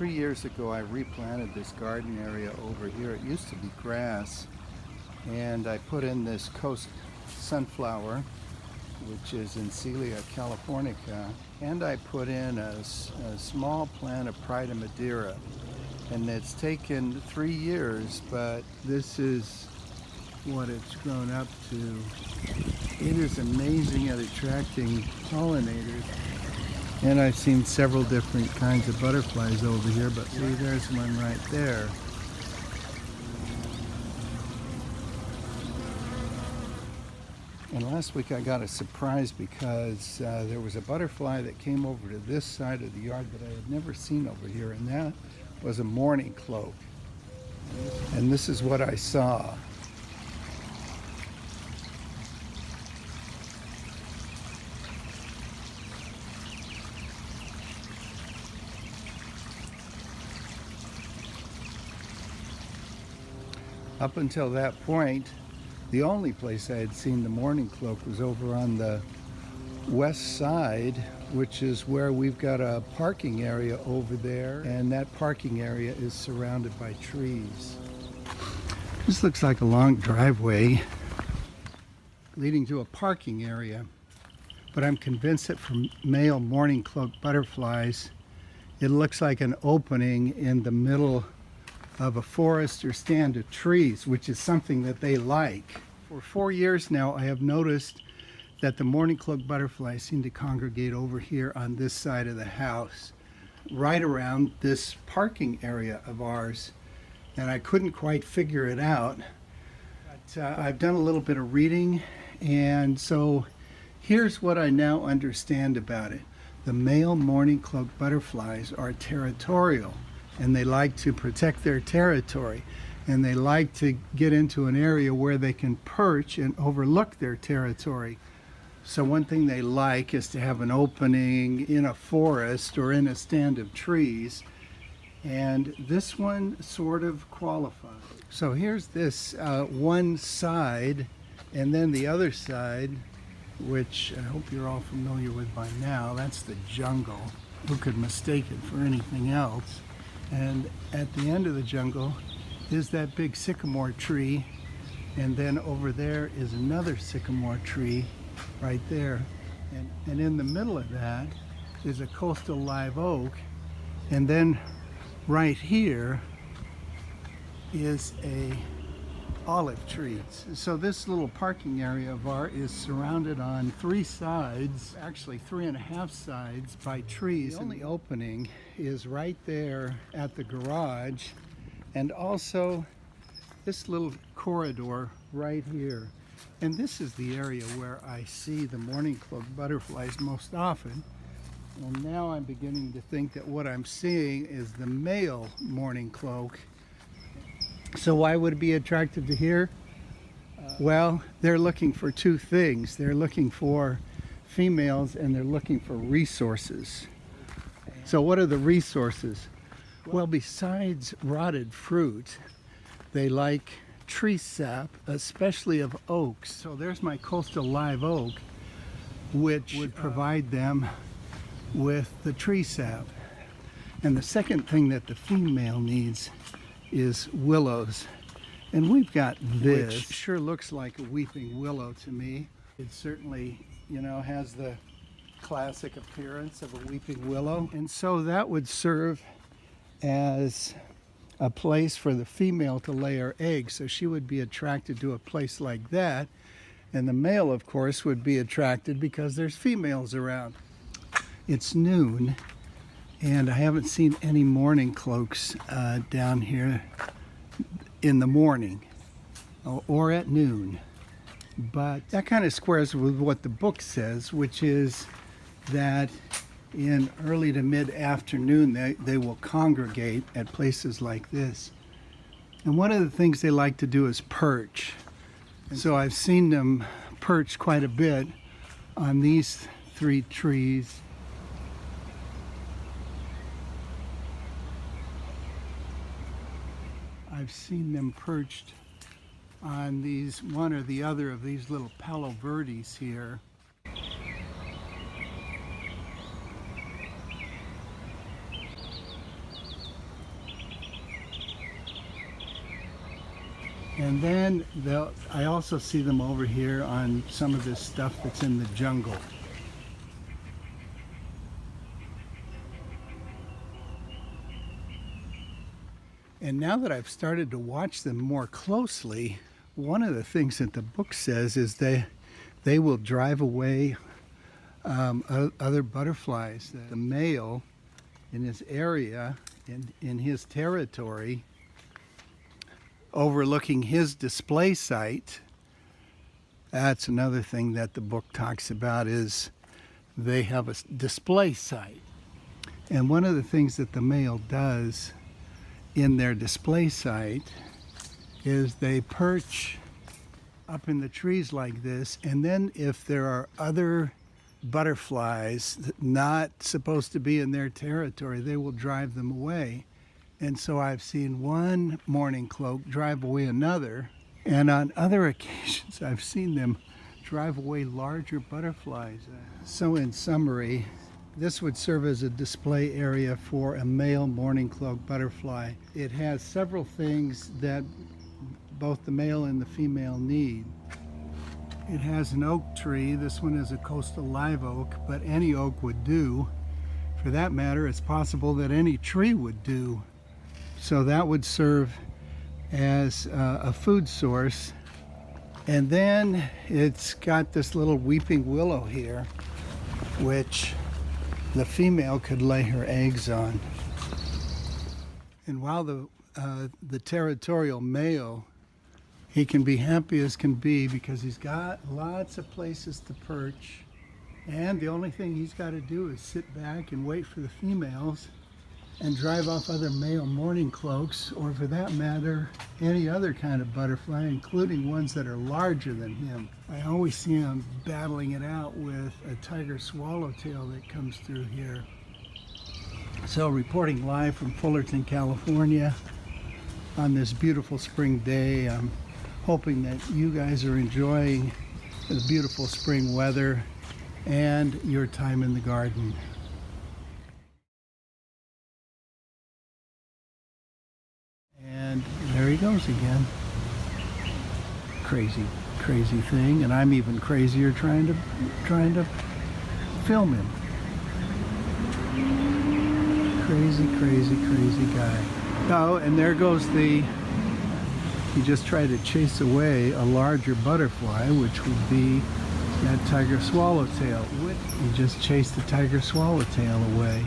3 years ago, I replanted this garden area over here. It used to be grass, and I put in this coast sunflower, which is Encilia californica, and I put in a small plant of Pride of Madeira. And it's taken 3 years, but this is what it's grown up to. It is amazing at attracting pollinators. And I've seen several different kinds of butterflies over here, but see, there's one right there. And last week I got a surprise because there was a butterfly that came over to this side of the yard that I had never seen over here, and that was a Mourning Cloak. And this is what I saw. Up until that point, the only place I had seen the Mourning Cloak was over on the west side, which is where we've got a parking area over there, and that parking area is surrounded by trees. This looks like a long driveway leading to a parking area, but I'm convinced that for male Mourning Cloak butterflies, it looks like an opening in the middle of a forest or stand of trees, which is something that they like. For 4 years now, I have noticed that the Mourning Cloak butterflies seem to congregate over here on this side of the house, right around this parking area of ours. And I couldn't quite figure it out. But I've done a little bit of reading, and so here's what I now understand about it. The male Mourning Cloak butterflies are territorial, and they like to protect their territory, and they like to get into an area where they can perch and overlook their territory. So one thing they like is to have an opening in a forest or in a stand of trees, and this one sort of qualifies. So here's this one side, and then the other side, which I hope you're all familiar with by now. That's the jungle. Who could mistake it for anything else? And at the end of the jungle is that big sycamore tree, and then over there is another sycamore tree right there. And in the middle of that is a coastal live oak, and then right here is a olive tree. So this little parking area of ours is surrounded on 3 sides, actually 3.5 sides, by trees. The only opening is right there at the garage, and also this little corridor right here. And this is the area where I see the Mourning Cloak butterflies most often. And now I'm beginning to think that what I'm seeing is the male Mourning Cloak. So why would it be attractive to here? Well, they're looking for 2 things. They're looking for females, and they're looking for resources. So what are the resources? Well, besides rotted fruit, they like tree sap, especially of oaks. So there's my coastal live oak, which would provide them with the tree sap. And the second thing that the female needs is willows. And we've got this, which sure looks like a weeping willow to me. It certainly, has the classic appearance of a weeping willow. And so that would serve as a place for the female to lay her eggs. So she would be attracted to a place like that. And the male, of course, would be attracted because there's females around. It's noon, and I haven't seen any Mourning Cloaks down here in the morning or at noon. But that kind of squares with what the book says, which is that in early to mid-afternoon they will congregate at places like this. And one of the things they like to do is perch. And so I've seen them perch quite a bit on these 3 trees. I've seen them perched on these, one or the other of these little palo verdes here. And then I also see them over here on some of this stuff that's in the jungle. And now that I've started to watch them more closely, one of the things that the book says is they will drive away other butterflies. The male in his area, in his territory, overlooking his display site. That's another thing that the book talks about, is they have a display site. And one of the things that the male does in their display site is they perch up in the trees like this, and then if there are other butterflies not supposed to be in their territory, they will drive them away. And so I've seen one mourning cloak drive away another, and on other occasions I've seen them drive away larger butterflies. So in summary, this would serve as a display area for a male mourning cloak butterfly. It has several things that both the male and the female need. It has an oak tree. This one is a coastal live oak, but any oak would do. For that matter, it's possible that any tree would do. So that would serve as a food source. And then it's got this little weeping willow here, which the female could lay her eggs on. And while the territorial male, he can be happy as can be because he's got lots of places to perch, and the only thing he's got to do is sit back and wait for the females and drive off other male mourning cloaks, or for that matter, any other kind of butterfly, including ones that are larger than him. I always see him battling it out with a tiger swallowtail that comes through here. So reporting live from Fullerton, California on this beautiful spring day. I'm hoping that you guys are enjoying the beautiful spring weather and your time in the garden. And there he goes again. Crazy, crazy thing, and I'm even crazier trying to film him. Crazy, crazy, crazy guy. Oh, and there goes he just tried to chase away a larger butterfly, which would be that tiger swallowtail. He just chased the tiger swallowtail away.